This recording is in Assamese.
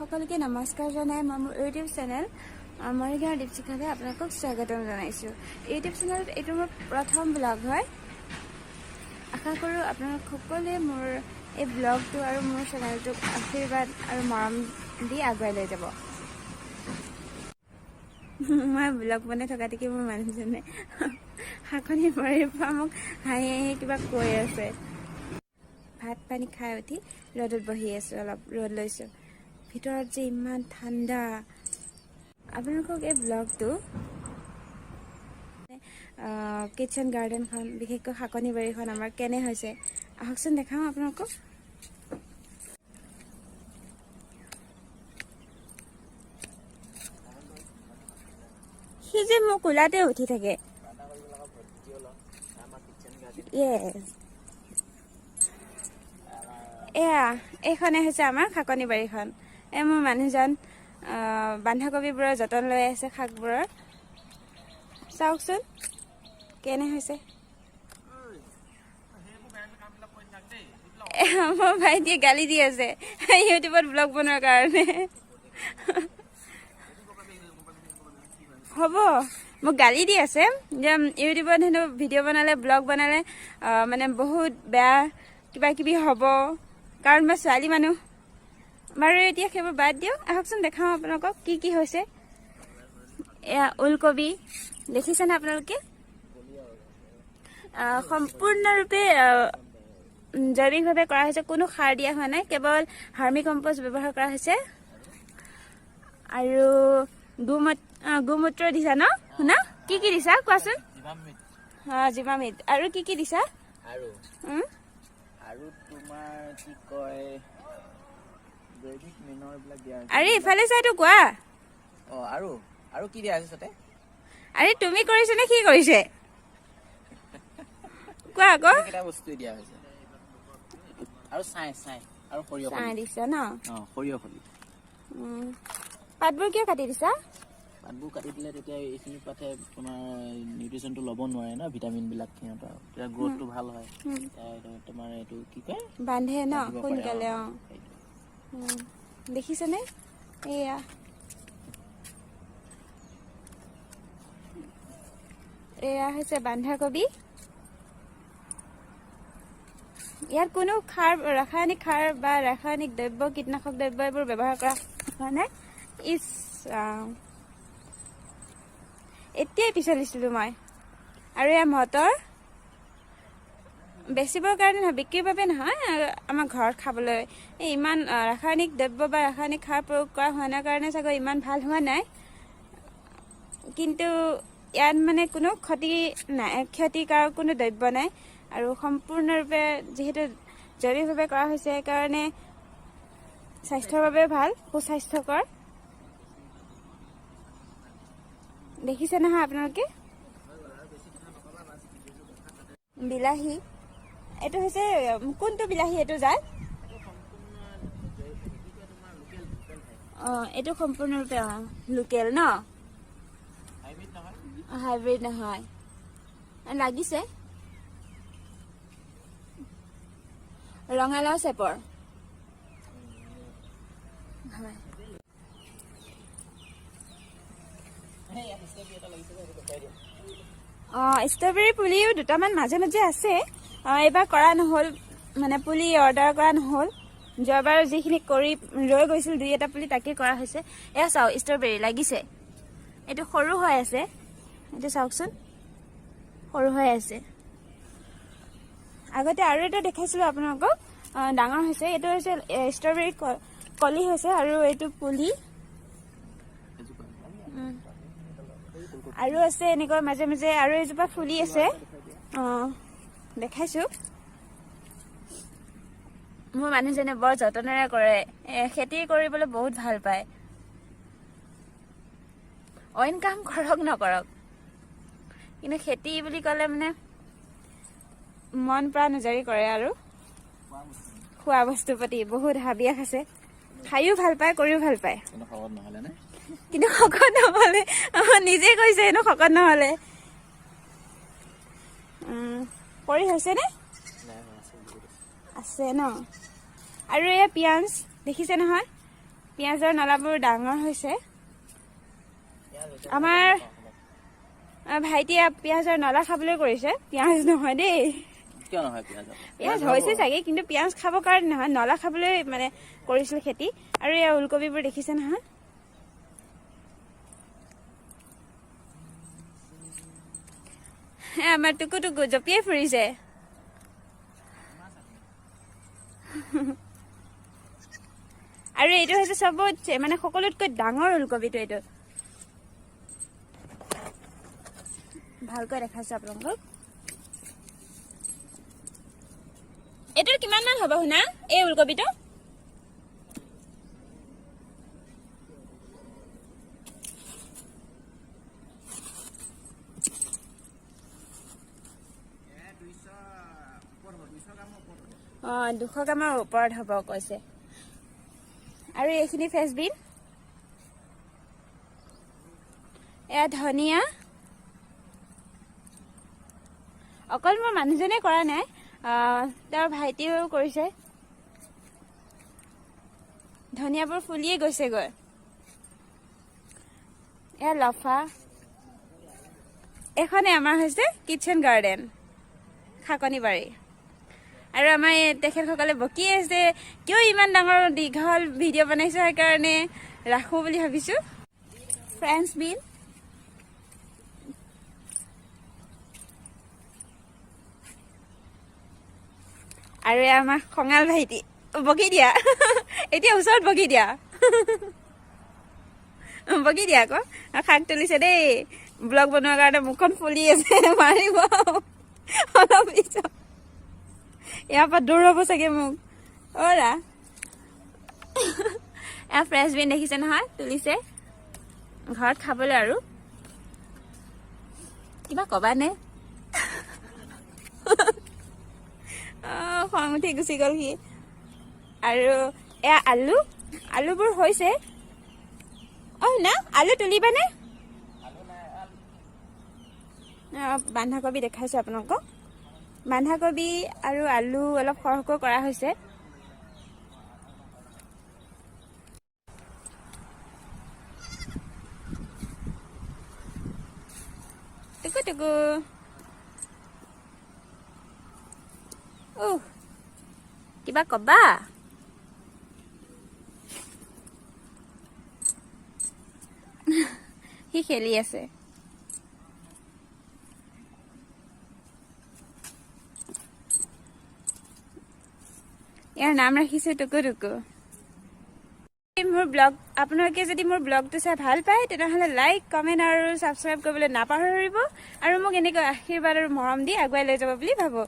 সকলকে নমস্কাৰ জনাই মোৰ ইউটিউব চেনেল মৰিগাঁৱৰ দীপশিখালৈ আপোনালোকক স্বাগতম জনাইছোঁ। ইউটিউব চেনেলত এইটো মোৰ প্ৰথম ব্লগ হয়। আশা কৰোঁ আপোনালোক সকলোৱে মোৰ এই ব্লগটো আৰু মোৰ চেনেলটোক আশীৰ্বাদ আৰু মৰম দি আগুৱাই লৈ যাব। মই ব্লগ বনাই থকা দেখি মোৰ মানুহজনে শাকনি বাৰীৰ পৰা মোক হাঁহি হাঁহি কিবা কৈ আছে। ভাত পানী খাই উঠি ৰ'দত বহি আছোঁ, অলপ ৰ'দ লৈছোঁ। ভিতৰত যে ইমান ঠাণ্ডা। আপোনালোকক এই ব্লগটো কিটচেন গাৰ্ডেনখন, বিশেষকৈ শাকনি বাৰীখন আমাৰ কেনে হৈছে আহকচোন দেখাওঁ আপোনালোকক। সি যে মোৰ কোলাতে উঠি থাকে। এয়া এইখনে হৈছে আমাৰ শাকনি বাৰীখন। এই মোৰ মানুহজন বন্ধাকবিবোৰৰ যতন লৈ আছে, শাকবোৰৰ। চাওকচোন কেনে হৈছে। মোৰ ভাইটিয়ে গালি দি আছে ইউটিউবত ব্লগ বনোৱাৰ কাৰণে। হ'ব, মোক গালি দি আছে যে ইউটিউবত হেনো ভিডিঅ' বনালে, ব্লগ বনালে মানে বহুত বেয়া কিবা কিবি হ'ব, কাৰণ মই ছোৱালী মানুহ। বাৰু এতিয়া সেইবোৰ বাদ দিয়ক, আহকচোন দেখাওঁ আপোনালোকক কি কি হৈছে। এয়া ওলকবি দেখিছেনে আপোনালোকে? সম্পূৰ্ণৰূপে জৈৱিকভাৱে কৰা হৈছে, কোনো সাৰ দিয়া হোৱা নাই, কেৱল ভাৰ্মি কম্পষ্ট ব্যৱহাৰ কৰা হৈছে। আৰু গোমূত্ৰ দিছা ন? শুনা, কি কি দিছা কোৱাচোন? জীৱামৃত। আৰু কি কি দিছা? আৰু তোমাৰ কি কয় জৈৱিক মিনৰ বিলাক দিয়া আছে। আৰে ইফালে চাইতো কোৱা। আৰু কি দিয়া আছে তাতে? আৰে তুমি কৰিছে নে কি কৰিছে কোৱা আকৌ। এটা বস্তু দিয়া হৈছে। আৰু চাই আৰু সৰিয়হ চাই দিছা ন? সৰিয়হ খলি। পাতবোৰ কিয় কাটি দিছা? পাতবোৰ কাটি দিলে তেতিয়া এইখিনি পাতে তোমাৰ নিউট্ৰিচনটো ল'ব নোৱাৰে ন, ভিটামিন বিলাক সিহঁতৰ, তেতিয়া গ্ৰোথটো ভাল হয়। তোমাৰ এইটো কি কয় বান্ধে ন সোনকালে। দেখিছেনে? এয়া হৈছে বন্ধাকবি। ইয়াত কোনো ৰাসায়নিক সাৰ বা ৰাসায়নিক দ্ৰব্য, কীটনাশক দ্ৰব্য এইবোৰ ব্যৱহাৰ কৰা হোৱা নাই। এতিয়াই পিছলিছিলোঁ মই। আৰু এয়া মটৰ, বেচিবৰ কাৰণে নহয়, বিক্ৰীৰ বাবে নহয়, আমাৰ ঘৰত খাবলৈ। ইমান ৰাসায়নিক দ্ৰব্য বা ৰাসায়নিক সাৰ প্ৰয়োগ কৰা হোৱা নাই কাৰণে চাগৈ ইমান ভাল হোৱা নাই। কিন্তু ইয়াত মানে কোনো ক্ষতিকাৰক কোনো দ্ৰব্য নাই। আৰু সম্পূৰ্ণৰূপে যিহেতু জৈৱিকভাৱে কৰা হৈছে, সেইকাৰণে স্বাস্থ্যৰ বাবে ভাল, সুস্বাস্থ্যকৰ। দেখিছে নহয় আপোনালোকে? বিলাহী, এইটো হৈছে কোনটো বিলাহী? এইটো জাত এইটো সম্পূৰ্ণৰূপে লোকেল ন, হাইব্ৰিড নহয়। লাগিছে ৰঙালাও চেপৰ। হয়, ষ্ট্ৰবেৰী পুলিও দুটামান মাজে মাজে আছে। এইবাৰ কৰা নহ'ল, মানে পুলি অৰ্ডাৰ কৰা নহ'ল। যোৱাবাৰ যিখিনি কৰি ৰৈ গৈছিল, 2-এটা পুলি তাকে কৰা হৈছে। এয়া চাওক, ষ্ট্ৰবেৰী লাগিছে। এইটো সৰু হৈ আছে, এইটো চাওকচোন, সৰু হৈ আছে। আগতে আৰু এটা দেখাইছিলোঁ আপোনালোকক, ডাঙৰ হৈছে। এইটো হৈছে ষ্ট্ৰবেৰী কলি হৈছে, আৰু এইটো পুলি। আৰু আছে এনেকুৱা মাজে মাজে, আৰু এজোপা ফুলি আছে। দেখাইছোঁ। মোৰ মানুহজনে বৰ যতনেৰে কৰে, খেতি কৰিবলৈ বহুত ভাল পায়। অইন কাম কৰক নকৰক, কিন্তু খেতি বুলি ক'লে মানে মন প্ৰাণ উজাৰি কৰে। আৰু খোৱা বস্তুৰ প্ৰতি বহুত হাবিয়াস আছে। খায়ো ভাল পায়, কৰিও ভাল পায়। কিন্তু শকত নহ'লে, নিজে কৈছে হেনো শকত নহ'লে। কৰি হৈছেনে? আছে ন। আৰু এয়া পিঁয়াজ দেখিছে নহয়, পিঁয়াজৰ নলাবোৰ ডাঙৰ হৈছে। আমাৰ ভাইটিয়ে পিঁয়াজৰ নলা খাবলৈ কৰিছে, পিঁয়াজ নহয় দেই। কিয় নহয় পিঁয়াজ? পিঁয়াজ হৈছে চাগে, কিন্তু পিঁয়াজ খাবৰ কাৰণে নহয়, নলা খাবলৈ মানে কৰিছিল খেতি। আৰু এই ওলকবিবোৰ দেখিছে নহয়। আমাৰ টুকু টুকু জঁপিয়াই ফুৰিছে। আৰু এইটো হৈছে চবতছে মানে সকলোতকৈ ডাঙৰ ওলকবিটো। এইটো ভালকৈ দেখাইছো আপোনালোকক। এইটোৰ কিমান মান হ'ব শুনা এই ওলকবিটো? অঁ 200 গ্ৰামৰ ওপৰত হ'ব কৈছে। আৰু এইখিনি ফ্ৰেঞ্চবিন, এয়া ধনিয়া। অকল মোৰ মানুহজনে কৰা নাই, তেওঁৰ ভাইটিও কৰিছে। ধনিয়াবোৰ ফুলিয়ে গৈছেগৈ। এয়া লফা। এইখনে আমাৰ হৈছে কিটচেন গাৰ্ডেন, শাকনি বাৰী। আৰু আমাৰ তেখেতসকলে বকি আছে, কিয় ইমান ডাঙৰ দীঘল ভিডিঅ' বনাইছো, সেইকাৰণে ৰাখোঁ বুলি ভাবিছোঁ। ফ্ৰেঞ্চ বিন, আৰু আমাৰ খঙাল ভাইটি বকি দিয়া। এতিয়া ওচৰত বকি দিয়া, বকি দিয়া আকৌ। শাক তুলিছে দেই, ব্লগ বনোৱাৰ কাৰণে মুখখন ফুলি আছে, মাৰিব অলপ পিছত। ইয়াৰ পৰা দৌৰাব চাগে মোক। অৰা এয়া ফ্ৰেঞ্চ বিন দেখিছে নহয়, তুলিছে ঘৰত খাবলৈ। আৰু কিবা কবানে? খং উঠি গুচি গ'ল সি। আৰু এয়া আলু, আলুবোৰ হৈছে। না আলু তুলিবানে? বন্ধাকবি দেখাইছো আপোনালোকক। বন্ধাকবি আৰু আলু অলপ সৰহকৈ কৰা হৈছে। টুকু টুকু কিবা কবা? সি খেলি আছে। ইয়াৰ নাম ৰাখিছো টুকু টুকু। মোৰ ব্লগ, আপোনালোকে যদি মোৰ ব্লগটো চাই ভাল পায় তেনেহ'লে লাইক, কমেণ্ট আৰু ছাবস্ক্ৰাইব কৰিবলৈ নাপাহৰিব। আৰু মোক এনেকৈ আশীৰ্বাদ আৰু মৰম দি আগুৱাই লৈ যাব বুলি ভাবোঁ।